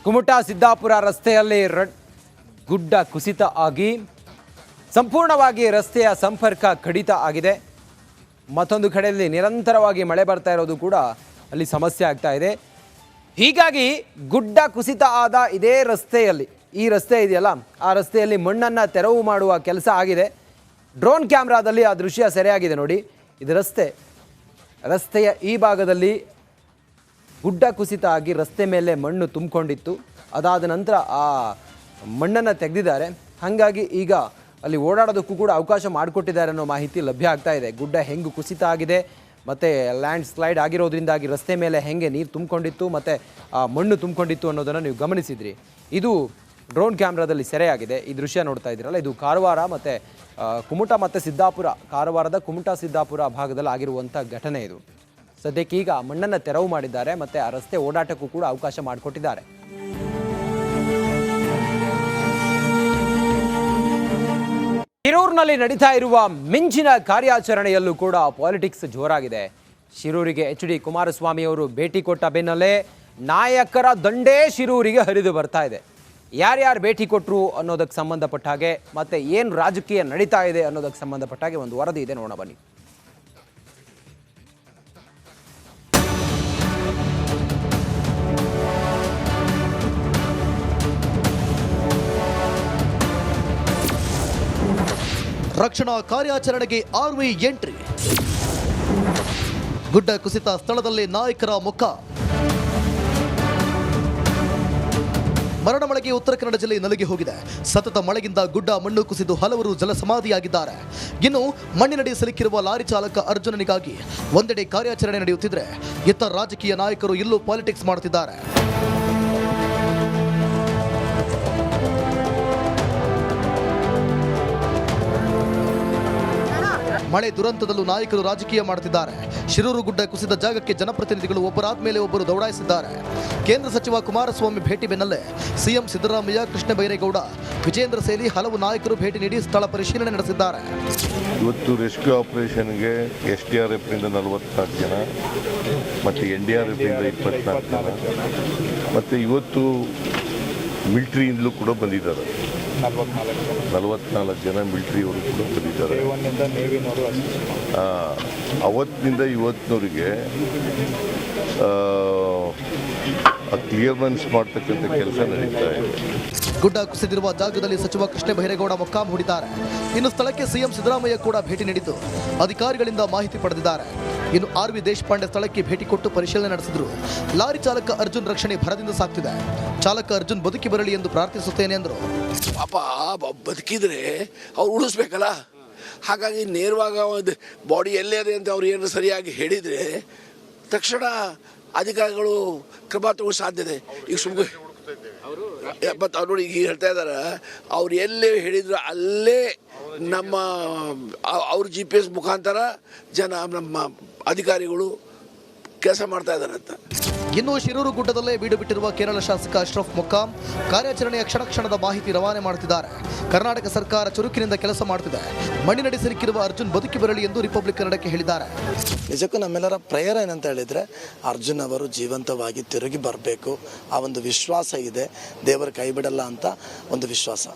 ಕುಮಟಾ ಸಿದ್ದಾಪುರ ರಸ್ತೆಯಲ್ಲಿ ಗುಡ್ಡ ಕುಸಿತ ಆಗಿ ಸಂಪೂರ್ಣವಾಗಿ ರಸ್ತೆಯ ಸಂಪರ್ಕ ಕಡಿತ ಆಗಿದೆ. ಮತ್ತೊಂದು ಕಡೆಯಲ್ಲಿ ನಿರಂತರವಾಗಿ ಮಳೆ ಬರ್ತಾ ಇರೋದು ಕೂಡ ಅಲ್ಲಿ ಸಮಸ್ಯೆ ಆಗ್ತಾ ಇದೆ. ಹೀಗಾಗಿ ಗುಡ್ಡ ಕುಸಿತ ಆದ ಇದೇ ರಸ್ತೆಯಲ್ಲಿ, ಈ ರಸ್ತೆ ಇದೆಯಲ್ಲ, ಆ ರಸ್ತೆಯಲ್ಲಿ ಮಣ್ಣನ್ನು ತೆರವು ಮಾಡುವ ಕೆಲಸ ಆಗಿದೆ. ಡ್ರೋನ್ ಕ್ಯಾಮ್ರಾದಲ್ಲಿ ಆ ದೃಶ್ಯ ಸೆರೆಯಾಗಿದೆ ನೋಡಿ. ಇದು ರಸ್ತೆಯ ಈ ಭಾಗದಲ್ಲಿ ಗುಡ್ಡ ಕುಸಿತ ಆಗಿ ರಸ್ತೆ ಮೇಲೆ ಮಣ್ಣು ತುಂಬಿಕೊಂಡಿತ್ತು. ಅದಾದ ನಂತರ ಆ ಮಣ್ಣನ್ನು ತೆಗೆದಿದ್ದಾರೆ. ಹಾಗಾಗಿ ಈಗ ಅಲ್ಲಿ ಓಡಾಡೋದಕ್ಕೂ ಕೂಡ ಅವಕಾಶ ಮಾಡಿಕೊಟ್ಟಿದ್ದಾರೆ ಅನ್ನೋ ಮಾಹಿತಿ ಲಭ್ಯ ಆಗ್ತಾ ಇದೆ. ಗುಡ್ಡ ಹೆಂಗೆ ಕುಸಿತ ಆಗಿದೆ ಮತ್ತು ಲ್ಯಾಂಡ್ ಸ್ಲೈಡ್ ಆಗಿರೋದ್ರಿಂದಾಗಿ ರಸ್ತೆ ಮೇಲೆ ಹೆಂಗೆ ನೀರು ತುಂಬಿಕೊಂಡಿತ್ತು ಮತ್ತು ಮಣ್ಣು ತುಂಬಿಕೊಂಡಿತ್ತು ಅನ್ನೋದನ್ನು ನೀವು ಗಮನಿಸಿದ್ರಿ. ಇದು ಡ್ರೋನ್ ಕ್ಯಾಮ್ರಾದಲ್ಲಿ ಸೆರೆಯಾಗಿದೆ. ಈ ದೃಶ್ಯ ನೋಡ್ತಾ ಇದ್ದೀರಲ್ಲ, ಇದು ಕಾರವಾರ ಮತ್ತು ಕುಮಟಾ ಮತ್ತು ಸಿದ್ದಾಪುರ, ಕಾರವಾರದ ಕುಮಟಾ ಸಿದ್ದಾಪುರ ಭಾಗದಲ್ಲಿ ಆಗಿರುವಂಥ ಘಟನೆ ಇದು. ಸದ್ಯಕ್ಕೆ ಈಗ ಮಣ್ಣನ್ನು ತೆರವು ಮಾಡಿದ್ದಾರೆ ಮತ್ತು ಆ ರಸ್ತೆ ಓಡಾಟಕ್ಕೂ ಕೂಡ ಅವಕಾಶ ಮಾಡಿಕೊಟ್ಟಿದ್ದಾರೆ. ಶಿರೂರಿನಲ್ಲಿ ನಡೀತಾ ಇರುವ ಮಿಂಚಿನ ಕಾರ್ಯಾಚರಣೆಯಲ್ಲೂ ಕೂಡ ಪಾಲಿಟಿಕ್ಸ್ ಜೋರಾಗಿದೆ. ಶಿರೂರಿಗೆ HD ಕುಮಾರಸ್ವಾಮಿ ಅವರು ಭೇಟಿ ಕೊಟ್ಟ ಬೆನ್ನಲ್ಲೇ ನಾಯಕರ ದಂಡೇ ಶಿರೂರಿಗೆ ಹರಿದು ಬರ್ತಾ ಇದೆ. ಯಾರ್ಯಾರು ಭೇಟಿ ಕೊಟ್ಟರು ಅನ್ನೋದಕ್ಕೆ ಸಂಬಂಧಪಟ್ಟ ಹಾಗೆ ಮತ್ತೆ ಏನು ರಾಜಕೀಯ ನಡೀತಾ ಇದೆ ಅನ್ನೋದಕ್ಕೆ ಸಂಬಂಧಪಟ್ಟ ಹಾಗೆ ಒಂದು ವರದಿ ಇದೆ, ನೋಡೋಣ ಬನ್ನಿ. ರಕ್ಷಣಾ ಕಾರ್ಯಾಚರಣೆಗೆ ಆರ್ಮಿ ಎಂಟ್ರಿ. ಗುಡ್ಡ ಕುಸಿತ ಸ್ಥಳದಲ್ಲಿ ನಾಯಕರ ಮುಖ. ಮರಣ ಮಳೆಗೆ ಉತ್ತರ ಕನ್ನಡ ಜಿಲ್ಲೆ ನಲುಗಿ ಹೋಗಿದೆ. ಸತತ ಮಳೆಯಿಂದ ಗುಡ್ಡ ಮಣ್ಣು ಕುಸಿದು ಹಲವರು ಜಲಸಮಾಧಿಯಾಗಿದ್ದಾರೆ. ಇನ್ನು ಮಣ್ಣಿನಡಿ ಸಿಲುಕಿರುವ ಲಾರಿ ಚಾಲಕ ಅರ್ಜುನನಿಗಾಗಿ ಒಂದೆಡೆ ಕಾರ್ಯಾಚರಣೆ ನಡೆಯುತ್ತಿದ್ರೆ, ಇತರ ರಾಜಕೀಯ ನಾಯಕರು ಇಲ್ಲೂ ಪಾಲಿಟಿಕ್ಸ್ ಮಾಡುತ್ತಿದ್ದಾರೆ. ಮಳೆ ದುರಂತದಲ್ಲೂ ನಾಯಕರು ರಾಜಕೀಯ ಮಾಡುತ್ತಿದ್ದಾರೆ. ಶಿರೂರು ಗುಡ್ಡ ಕುಸಿದ ಜಾಗಕ್ಕೆ ಜನಪ್ರತಿನಿಧಿಗಳು ಒಬ್ಬರಾದ ಮೇಲೆ ಒಬ್ಬರು ದೌಡಾಯಿಸಿದ್ದಾರೆ. ಕೇಂದ್ರ ಸಚಿವ ಕುಮಾರಸ್ವಾಮಿ ಭೇಟಿ ಬೆನ್ನಲ್ಲೇ ಸಿಎಂ ಸಿದ್ದರಾಮಯ್ಯ, ಕೃಷ್ಣ ಬೈರೇಗೌಡ, ವಿಜೇಂದ್ರ ಸೇರಿ ಹಲವು ನಾಯಕರು ಭೇಟಿ ನೀಡಿ ಸ್ಥಳ ಪರಿಶೀಲನೆ ನಡೆಸಿದ್ದಾರೆ. ಇವತ್ತು ರೆಸ್ಕ್ಯೂ ಆಪರೇಷನ್ಗೆ SDRF ನಿಂದ 44 ಜನ ಮತ್ತು NDRF ನಿಂದ 24 ಜನ ಮತ್ತು ಇವತ್ತು ಮಿಲಿಟರಿಯಿಂದಲೂ ಕೂಡ ಬಂದಿದ್ದಾರೆ. 44 ಜನ ಮಿಲಿಟರಿಯವರು ಕೂಡ ಬಂದಿದ್ದಾರೆ. ಅವತ್ತಿನಿಂದ ಇವತ್ತಿನವರಿಗೆ ಕ್ಲಿಯರೆನ್ಸ್ ಮಾಡ್ತಕ್ಕಂಥ ಕೆಲಸ ನಡೀತಾ ಇದೆ. ಗುಡ್ಡ ಕುಸಿದಿರುವ ಜಾಗದಲ್ಲಿ ಸಚಿವ ಕೃಷ್ಣ ಬೈರೇಗೌಡ ಮೊಕ್ಕಾಂ ಹೂಡಿದ್ದಾರೆ. ಇನ್ನು ಸ್ಥಳಕ್ಕೆ ಸಿಎಂ ಸಿದ್ದರಾಮಯ್ಯ ಕೂಡ ಭೇಟಿ ನೀಡಿದ್ದು ಅಧಿಕಾರಿಗಳಿಂದ ಮಾಹಿತಿ ಪಡೆದಿದ್ದಾರೆ. ಇನ್ನು RV ದೇಶಪಾಂಡೆ ಸ್ಥಳಕ್ಕೆ ಭೇಟಿ ಕೊಟ್ಟು ಪರಿಶೀಲನೆ ನಡೆಸಿದ್ರು. ಲಾರಿ ಚಾಲಕ ಅರ್ಜುನ್ ರಕ್ಷಣೆ ಭರದಿಂದ ಸಾಕ್ತಿದೆ. ಚಾಲಕ ಅರ್ಜುನ್ ಬದುಕಿ ಬರಲಿ ಎಂದು ಪ್ರಾರ್ಥಿಸುತ್ತೇನೆ ಎಂದರು. ಪಾಪ ಬದುಕಿದ್ರೆ ಅವ್ರು ಉಳಿಸ್ಬೇಕಲ್ಲ, ಹಾಗಾಗಿ ನೇರವಾಗಿ ಬಾಡಿ ಎಲ್ಲೇ ಇದೆ ಅಂತ ಅವ್ರು ಏನು ಸರಿಯಾಗಿ ಹೇಳಿದರೆ ತಕ್ಷಣ ಅಧಿಕಾರಿಗಳು ಕ್ರಮ ತಗೊಳ್ಳೋ ಸಾಧ್ಯತೆ. ಈಗ ಸುಮ್ಮನೆ ಮತ್ತು ಅವ್ರು ನೋಡಿ ಈಗ ಹೇಳ್ತಾ ಇದ್ದಾರೆ, ಅವ್ರು ಎಲ್ಲೇ ಹೇಳಿದ್ರು ಅಲ್ಲೇ ನಮ್ಮ ಅವ್ರ GPS ಮುಖಾಂತರ ನಮ್ಮ ಅಧಿಕಾರಿಗಳು ಕೆಲಸ ಮಾಡ್ತಾ ಇದ್ದಾರೆ ಅಂತ. ಇನ್ನು ಶಿರೂರು ಗುಡ್ಡದಲ್ಲೇ ಬೀಡು ಬಿಟ್ಟಿರುವ ಕೇರಳ ಶಾಸಕ ಅಶ್ರಫ್ ಮೊಕ್ಕಾಂ ಕಾರ್ಯಾಚರಣೆಯ ಕ್ಷಣದ ಮಾಹಿತಿ ರವಾನೆ ಮಾಡುತ್ತಿದ್ದಾರೆ. ಕರ್ನಾಟಕ ಸರ್ಕಾರ ಚುರುಕಿನಿಂದ ಕೆಲಸ ಮಾಡುತ್ತಿದೆ. ಮಣ್ಣಿನಡಿ ಸಿಲುಕಿರುವ ಅರ್ಜುನ್ ಬದುಕಿ ಬರಲಿ ಎಂದು ರಿಪಬ್ಲಿಕ್ ಕನ್ನಡಕ್ಕೆ ಹೇಳಿದ್ದಾರೆ. ನಿಜಕ್ಕೂ ನಮ್ಮೆಲ್ಲರ ಪ್ರೇಯರ್ ಏನಂತ ಹೇಳಿದರೆ, ಅರ್ಜುನ್ ಅವರು ಜೀವಂತವಾಗಿ ತಿರುಗಿ ಬರಬೇಕು. ಆ ಒಂದು ವಿಶ್ವಾಸ ಇದೆ, ದೇವರ ಕೈ ಬಿಡಲ್ಲ ಅಂತ ಒಂದು ವಿಶ್ವಾಸ.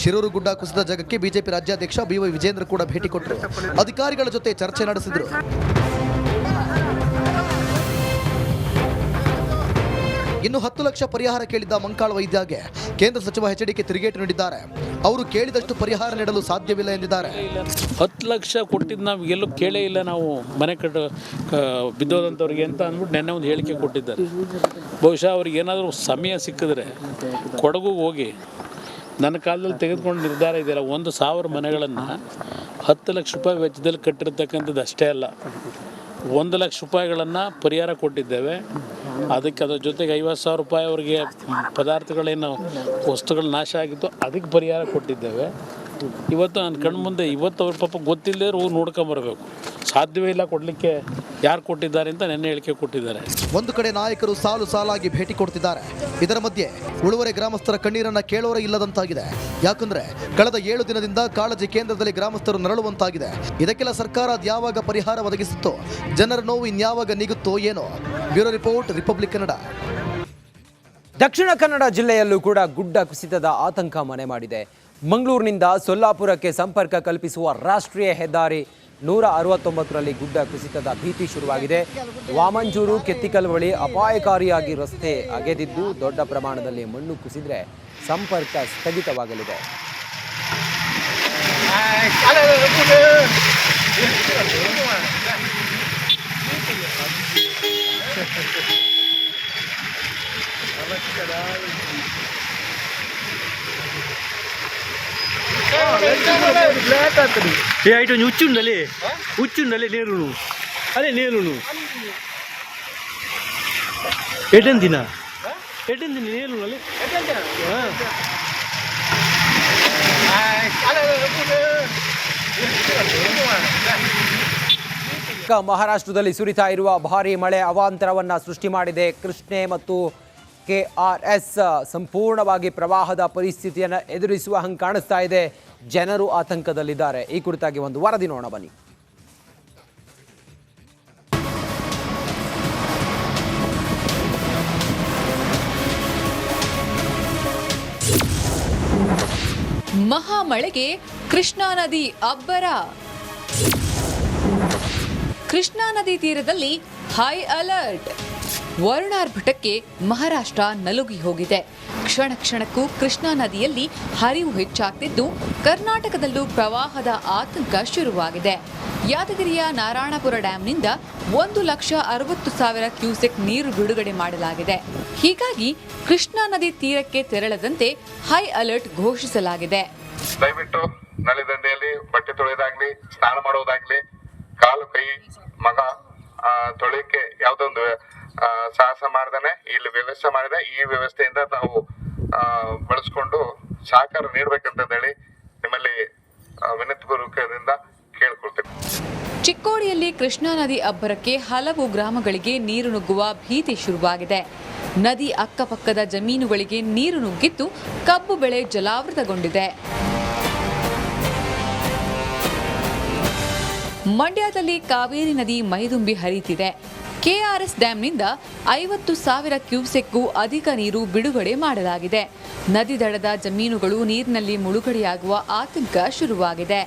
ಶಿರೂರು ಗುಡ್ಡ ಕುಸಿದ ಜಾಗಕ್ಕೆ ಬಿಜೆಪಿ ರಾಜ್ಯಾಧ್ಯಕ್ಷ BY ವಿಜೇಂದ್ರ ಕೂಡ ಭೇಟಿ ಕೊಟ್ಟರು. ಅಧಿಕಾರಿಗಳ ಜೊತೆ ಚರ್ಚೆ ನಡೆಸಿದರು. ಇನ್ನು 10 ಲಕ್ಷ ಪರಿಹಾರ ಕೇಳಿದ್ದ ಮಂಕಾಳ ವೈದ್ಯಗೆ ಕೇಂದ್ರ ಸಚಿವ HDK ತಿರುಗೇಟು ನೀಡಿದ್ದಾರೆ. ಅವರು ಕೇಳಿದಷ್ಟು ಪರಿಹಾರ ನೀಡಲು ಸಾಧ್ಯವಿಲ್ಲ ಎಂದಿದ್ದಾರೆ. 10 ಲಕ್ಷ ಕೊಟ್ಟಿದ್ದು ನಾವು ಎಲ್ಲೂ ಕೇಳೇ ಇಲ್ಲ, ನಾವು ಮನೆ ಬಿದ್ದೋದಂಥವ್ರಿಗೆ ಅಂತ ಅಂದ್ಬಿಟ್ಟು ನೆನ್ನೆ ಒಂದು ಹೇಳಿಕೆ ಕೊಟ್ಟಿದ್ದಾರೆ. ಬಹುಶಃ ಅವ್ರಿಗೆ ಏನಾದರೂ ಸಮಯ ಸಿಕ್ಕಿದ್ರೆ ಕೊಡಗು ಹೋಗಿ ನನ್ನ ಕಾಲದಲ್ಲಿ ತೆಗೆದುಕೊಂಡು ನಿರ್ಧಾರ ಇದೆಯಲ್ಲ, 1,000 ಮನೆಗಳನ್ನು 10 ಲಕ್ಷ ರೂಪಾಯಿ ವೆಚ್ಚದಲ್ಲಿ ಕಟ್ಟಿರ್ತಕ್ಕಂಥದ್ದು ಅಷ್ಟೇ ಅಲ್ಲ, 1 ಲಕ್ಷ ರೂಪಾಯಿಗಳನ್ನು ಪರಿಹಾರ ಕೊಟ್ಟಿದ್ದೇವೆ. ಅದಕ್ಕೆ ಅದರ ಜೊತೆಗೆ 50,000 ರೂಪಾಯಿ ಅವರಿಗೆ ಪದಾರ್ಥಗಳೇನು ವಸ್ತುಗಳು ನಾಶ ಆಗಿತ್ತು ಅದಕ್ಕೆ ಪರಿಹಾರ ಕೊಟ್ಟಿದ್ದೇವೆ. ಇವತ್ತು ನನ್ನ ಕಣ್ಣು ಮುಂದೆ ಇವತ್ತು ಅವ್ರ ಪಾಪ ಗೊತ್ತಿಲ್ಲದೆ ಹೋಗಿ ನೋಡ್ಕೊಂಬರ್ಬೇಕು, ಸಾಧ್ಯವೇ ಇಲ್ಲ ಕೊಡಲಿಕ್ಕೆ. ಯಾರು ಕೊಟ್ಟಿದ್ದಾರೆ ಅಂತ ನೆನ್ನೆ ಹೇಳಿಕೆ ಕೊಟ್ಟಿದ್ದಾರೆ. ಒಂದು ಕಡೆ ನಾಯಕರು ಸಾಲು ಸಾಲಾಗಿ ಭೇಟಿ ಕೊಡ್ತಿದ್ದಾರೆ. ಇದರ ಮಧ್ಯೆ ಉಳುವರೆ ಗ್ರಾಮಸ್ಥರ ಕಣ್ಣೀರನ್ನ ಕೇಳೋರೇ ಇಲ್ಲದಂತಾಗಿದೆ. ಯಾಕಂದ್ರೆ ಕಳೆದ 7 ದಿನದಿಂದ ಕಾಳಜಿ ಕೇಂದ್ರದಲ್ಲಿ ಗ್ರಾಮಸ್ಥರು ನರಳುವಂತಾಗಿದೆ. ಇದಕ್ಕೆಲ್ಲ ಸರ್ಕಾರ ಯಾವಾಗ ಪರಿಹಾರ ಒದಗಿಸುತ್ತೋ, ಜನರ ನೋವು ಇನ್ಯಾವಾಗ ನೀಗುತ್ತೋ ಏನೋ. Bureau report, republic Kannada. Dakshina Kannada ಜಿಲ್ಲೆಯಲ್ಲೂ ಕೂಡ ಗುಡ್ಡ ಕುಸಿತದ ಆತಂಕ ಮನೆ ಮಾಡಿದೆ. ಮಂಗಳೂರಿನಿಂದ ಸೊಲ್ಲಾಪುರಕ್ಕೆ ಸಂಪರ್ಕ ಕಲ್ಪಿಸುವ ರಾಷ್ಟ್ರೀಯ ಹೆದ್ದಾರಿ 169ರಲ್ಲಿ ಗುಡ್ಡ ಕುಸಿತದ ಭೀತಿ ಶುರುವಾಗಿದೆ. ವಾಮಂಜೂರು ಕೆತ್ತಿಕಲ್ ಬಳಿ ಅಪಾಯಕಾರಿಯಾಗಿ ರಸ್ತೆ ಅಗೆದಿದ್ದು ದೊಡ್ಡ ಪ್ರಮಾಣದಲ್ಲಿ ಮಣ್ಣು ಕುಸಿದ್ರೆ ಸಂಪರ್ಕ ಸ್ಥಗಿತವಾಗಲಿದೆ. ఇటు ఉచ్చుండాలి నేరును అదే నేరును ఎటెన్ తినా నేరును ಮಹಾರಾಷ್ಟ್ರದಲ್ಲಿ ಸುರಿತಾ ಇರುವ ಭಾರೀ ಮಳೆ ಅವಾಂತರವನ್ನು ಸೃಷ್ಟಿ ಮಾಡಿದೆ. ಕೃಷ್ಣೆ ಮತ್ತು KRS ಸಂಪೂರ್ಣವಾಗಿ ಪ್ರವಾಹದ ಪರಿಸ್ಥಿತಿಯನ್ನು ಎದುರಿಸುವ ಹಂಗೆ ಕಾಣಿಸ್ತಾ ಇದೆ. ಜನರು ಆತಂಕದಲ್ಲಿದ್ದಾರೆ. ಈ ಕುರಿತಾಗಿ ಒಂದು ವರದಿ ನೋಡೋಣ ಬನ್ನಿ. ಮಹಾಮಳೆಗೆ ಕೃಷ್ಣಾ ನದಿ ಅಬ್ಬರ. ಕೃಷ್ಣಾ ನದಿ ತೀರದಲ್ಲಿ ಹೈ ಅಲರ್ಟ್. ವರುಣಾರ್ಭಟಕ್ಕೆ ಮಹಾರಾಷ್ಟ್ರ ನಲುಗಿ ಹೋಗಿದೆ. ಕ್ಷಣ ಕ್ಷಣಕ್ಕೂ ಕೃಷ್ಣಾ ನದಿಯಲ್ಲಿ ಹರಿವು ಹೆಚ್ಚಾಗ್ತಿದ್ದು ಕರ್ನಾಟಕದಲ್ಲೂ ಪ್ರವಾಹದ ಆತಂಕ ಶುರುವಾಗಿದೆ. ಯಾದಗಿರಿಯ ನಾರಾಯಣಪುರ ಡ್ಯಾಂನಿಂದ 1,60,000 ಕ್ಯೂಸೆಕ್ ನೀರು ಬಿಡುಗಡೆ ಮಾಡಲಾಗಿದೆ. ಹೀಗಾಗಿ ಕೃಷ್ಣಾ ನದಿ ತೀರಕ್ಕೆ ತೆರಳದಂತೆ ಹೈ ಅಲರ್ಟ್ ಘೋಷಿಸಲಾಗಿದೆ. ದಯವಿಟ್ಟು ನಳಿ ದಂಡೆಯಲ್ಲಿ ಬಟ್ಟೆ ತೊಳೆಯೋದಾಗ್ಲಿ, ಸ್ನಾನ ಮಾಡೋದಾಗ್ಲಿ, ಕಾಲು ಕೈ ಮಗ ತೊಳೆಯಕ್ಕೆ ಯಾವುದೊಂದು ಸಾಹಸ ಮಾಡ್ದಾನೆ ಇಲ್ಲಿ ವ್ಯವಸ್ಥೆ ಮಾಡಿದೆ. ಈ ವ್ಯವಸ್ಥೆಯಿಂದ ತಾವು ಬಳಸ್ಕೊಂಡು ಸಹಕಾರ ನೀಡಬೇಕಂತ ಹೇಳಿ ನಿಮ್ಮಲ್ಲಿ ವಿನಂತಿಪೂರ್ವಕದಿಂದ ಕೇಳ್ಕೊಳ್ತೇನೆ. ಚಿಕ್ಕೋಡಿಯಲ್ಲಿ ಕೃಷ್ಣಾ ನದಿ ಅಬ್ಬರಕ್ಕೆ ಹಲವು ಗ್ರಾಮಗಳಿಗೆ ನೀರು ನುಗ್ಗುವ ಭೀತಿ ಶುರುವಾಗಿದೆ. ನದಿ ಅಕ್ಕಪಕ್ಕದ ಜಮೀನುಗಳಿಗೆ ನೀರು ನುಗ್ಗಿದ್ದು ಕಬ್ಬು ಬೆಳೆ ಜಲಾವೃತಗೊಂಡಿದೆ. ಮಂಡ್ಯದಲ್ಲಿ ಕಾವೇರಿ ನದಿ ಮೈದುಂಬಿ ಹರಿಯುತ್ತಿದೆ. KRS ಡ್ಯಾಂನಿಂದ 50,000 ಕ್ಯೂಸೆಕ್ಗೂ ಅಧಿಕ ನೀರು ಬಿಡುಗಡೆ ಮಾಡಲಾಗಿದೆ. ನದಿ ದಡದ ಜಮೀನುಗಳು ನೀರಿನಲ್ಲಿ ಮುಳುಗಡೆಯಾಗುವ ಆತಂಕ ಶುರುವಾಗಿದೆ.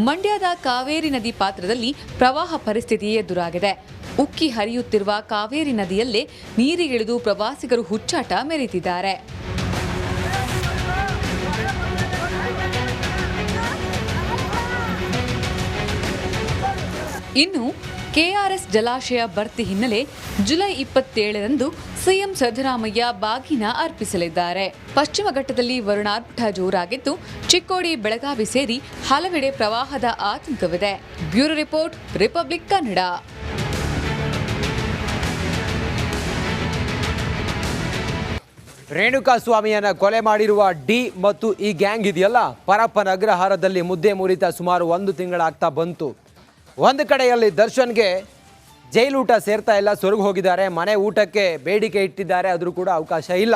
ಮಂಡ್ಯದ ಕಾವೇರಿ ನದಿ ಪಾತ್ರದಲ್ಲಿ ಪ್ರವಾಹ ಪರಿಸ್ಥಿತಿ ಎದುರಾಗಿದೆ. ಉಕ್ಕಿ ಹರಿಯುತ್ತಿರುವ ಕಾವೇರಿ ನದಿಯಲ್ಲೇ ನೀರಿಗಿಳಿದು ಪ್ರವಾಸಿಗರು ಹುಚ್ಚಾಟ ಮೆರೆದಿದ್ದಾರೆ. ಇನ್ನು KRS ಜಲಾಶಯ ಭರ್ತಿ ಹಿನ್ನೆಲೆ ಜುಲೈ 27ರಂದು ಸಿಎಂ ಸಿದ್ದರಾಮಯ್ಯ ಬಾಗಿನ ಅರ್ಪಿಸಲಿದ್ದಾರೆ. ಪಶ್ಚಿಮ ಘಟ್ಟದಲ್ಲಿ ವರುಣಾರ್ಭಟ ಜೋರಾಗಿದ್ದು ಚಿಕ್ಕೋಡಿ, ಬೆಳಗಾವಿ ಸೇರಿ ಹಲವೆಡೆ ಪ್ರವಾಹದ ಆತಂಕವಿದೆ. Bureau report, republic Kannada. ರೇಣುಕಾಸ್ವಾಮಿಯನ್ನ ಕೊಲೆ ಮಾಡಿರುವ ಡಿ ಮತ್ತು ಈ ಗ್ಯಾಂಗ್ ಇದೆಯಲ್ಲ, ಪರಪ್ಪನ ಅಗ್ರಹಾರದಲ್ಲಿ ಮುದ್ದೆ ಮುರಿತ ಸುಮಾರು 1 ತಿಂಗಳಾಗ್ತಾ ಬಂತು. ಒಂದು ಕಡೆಯಲ್ಲಿ ದರ್ಶನ್ಗೆ ಜೈಲೂಟ ಸೇರ್ತಾ ಇಲ್ಲ, ಸೊರಗು ಹೋಗಿದ್ದಾರೆ. ಮನೆ ಊಟಕ್ಕೆ ಬೇಡಿಕೆ ಇಟ್ಟಿದ್ದಾರೆ, ಆದರೂ ಕೂಡ ಅವಕಾಶ ಇಲ್ಲ.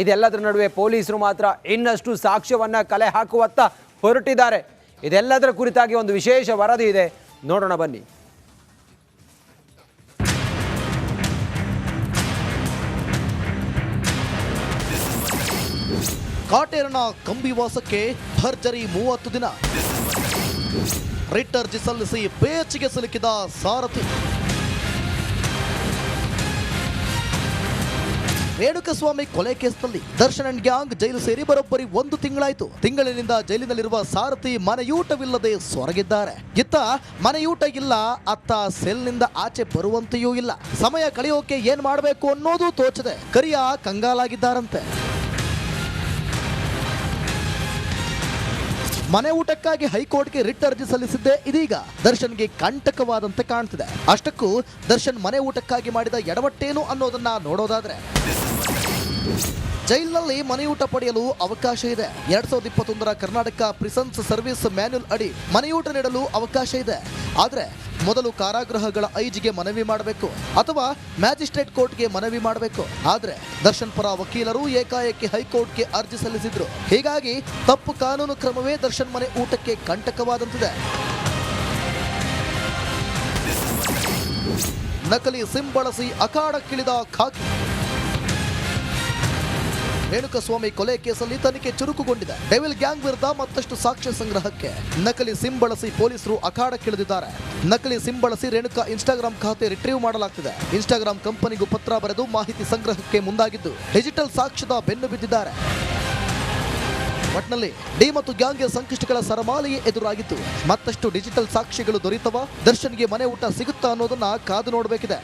ಇದೆಲ್ಲದರ ನಡುವೆ ಪೊಲೀಸರು ಮಾತ್ರ ಇನ್ನಷ್ಟು ಸಾಕ್ಷ್ಯವನ್ನು ಕಲೆ ಹಾಕುವತ್ತ ಹೊರಟಿದ್ದಾರೆ. ಇದೆಲ್ಲದರ ಕುರಿತಾಗಿ ಒಂದು ವಿಶೇಷ ವರದಿ ಇದೆ, ನೋಡೋಣ ಬನ್ನಿ. ಕಾಟೇರನ ಕಂಬಿವಾಸಕ್ಕೆ ಭರ್ಜರಿ 30 ದಿನ. ರಿಟ್ ಅರ್ಜಿ ಸಲ್ಲಿಸಿ ಪೇಚಿಗೆ ಸಿಲುಕಿದ ಸಾರಥಿ. ರೇಣುಕಸ್ವಾಮಿ ಕೊಲೆ ಕೇಸ್ನಲ್ಲಿ ದರ್ಶನ್ ಅಂಡ್ ಗ್ಯಾಂಗ್ ಜೈಲು ಸೇರಿ ಬರೋಬ್ಬರಿ 1 ತಿಂಗಳಾಯಿತು. ತಿಂಗಳಿನಿಂದ ಜೈಲಿನಲ್ಲಿರುವ ಸಾರಥಿ ಮನೆಯೂಟವಿಲ್ಲದೆ ಸೊರಗಿದ್ದಾರೆ. ಇತ್ತ ಮನೆಯೂಟ ಇಲ್ಲ, ಅತ್ತ ಸೆಲ್ನಿಂದ ಆಚೆ ಬರುವಂತೆಯೂ ಇಲ್ಲ. ಸಮಯ ಕಳೆಯೋಕೆ ಏನ್ ಮಾಡಬೇಕು ಅನ್ನೋದು ತೋಚದೆ ಕರಿಯ ಕಂಗಾಲಾಗಿದ್ದಾರಂತೆ. ಮನೆ ಊಟಕ್ಕಾಗಿ ಹೈಕೋರ್ಟ್ಗೆ ರಿಟ್ ಅರ್ಜಿ ಸಲ್ಲಿಸಿದ್ದೆ ಇದೀಗ ದರ್ಶನ್ಗೆ ಕಂಟಕವಾದಂತೆ ಕಾಣ್ತಿದೆ. ಅಷ್ಟಕ್ಕೂ ದರ್ಶನ್ ಮನೆ ಊಟಕ್ಕಾಗಿ ಮಾಡಿದ ಎಡವಟ್ಟೇನು ಅನ್ನೋದನ್ನ ನೋಡೋದಾದ್ರೆ, ಜೈಲಿನಲ್ಲಿ ಮನೆಯೂಟ ಪಡೆಯಲು ಅವಕಾಶ ಇದೆ. 2021ರ ಕರ್ನಾಟಕ ಪ್ರಿಸನ್ಸ್ ಸರ್ವಿಸ್ ಮ್ಯಾನ್ಯುಲ್ ಅಡಿ ಮನೆಯೂಟ ನೀಡಲು ಅವಕಾಶ ಇದೆ. ಆದರೆ ಮೊದಲು ಕಾರಾಗೃಹಗಳ ಐಜಿಗೆ ಮನವಿ ಮಾಡಬೇಕು ಅಥವಾ ಮ್ಯಾಜಿಸ್ಟ್ರೇಟ್ ಕೋರ್ಟ್ಗೆ ಮನವಿ ಮಾಡಬೇಕು. ಆದರೆ ದರ್ಶನ್ ಪರ ವಕೀಲರು ಏಕಾಏಕಿ ಹೈಕೋರ್ಟ್ಗೆ ಅರ್ಜಿ ಸಲ್ಲಿಸಿದ್ರು. ಹೀಗಾಗಿ ತಪ್ಪು ಕಾನೂನು ಕ್ರಮವೇ ದರ್ಶನ್ ಮನೆ ಊಟಕ್ಕೆ ಕಂಟಕವಾದಂತಿದೆ. ನಕಲಿ ಸಿಮ್ ಬಳಸಿ ಅಖಾಡಕ್ಕಿಳಿದ ಖಾಕಿ. ರೇಣುಕಸ್ವಾಮಿ ಕೊಲೆ ಕೇಸಲ್ಲಿ ತನಿಖೆ ಚುರುಕುಗೊಂಡಿದೆ. ಡೆವಿಲ್ ಗ್ಯಾಂಗ್ ವಿರುದ್ಧ ಮತ್ತಷ್ಟು ಸಾಕ್ಷ್ಯ ಸಂಗ್ರಹಕ್ಕೆ ನಕಲಿ ಸಿಮ್ ಬಳಸಿ ಪೊಲೀಸರು ಅಖಾಡಕ್ಕಿಳಿದಿದ್ದಾರೆ. ನಕಲಿ ಸಿಮ್ ಬಳಸಿ ರೇಣುಕಾ ಇನ್ಸ್ಟಾಗ್ರಾಮ್ ಖಾತೆ ರಿಟ್ರೀವ್ ಮಾಡಲಾಗ್ತಿದೆ. ಇನ್ಸ್ಟಾಗ್ರಾಮ್ ಕಂಪನಿಗೂ ಪತ್ರ ಬರೆದು ಮಾಹಿತಿ ಸಂಗ್ರಹಕ್ಕೆ ಮುಂದಾಗಿದ್ದು ಡಿಜಿಟಲ್ ಸಾಕ್ಷ್ಯದ ಬೆನ್ನು ಬಿದ್ದಿದ್ದಾರೆ. ಒಟ್ನಲ್ಲಿ ಡಿ ಮತ್ತು ಗ್ಯಾಂಗ್ಗೆ ಸಂಕಷ್ಟಗಳ ಸರಮಾಲೆಯೇ ಎದುರಾಗಿತ್ತು. ಮತ್ತಷ್ಟು ಡಿಜಿಟಲ್ ಸಾಕ್ಷ್ಯಗಳು ದೊರೆಯುತ್ತವಾ? ದರ್ಶನ್ಗೆ ಮನೆ ಊಟ ಸಿಗುತ್ತಾ ಅನ್ನೋದನ್ನ ಕಾದು ನೋಡಬೇಕಿದೆ.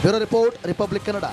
Bureau report, republic Kannada.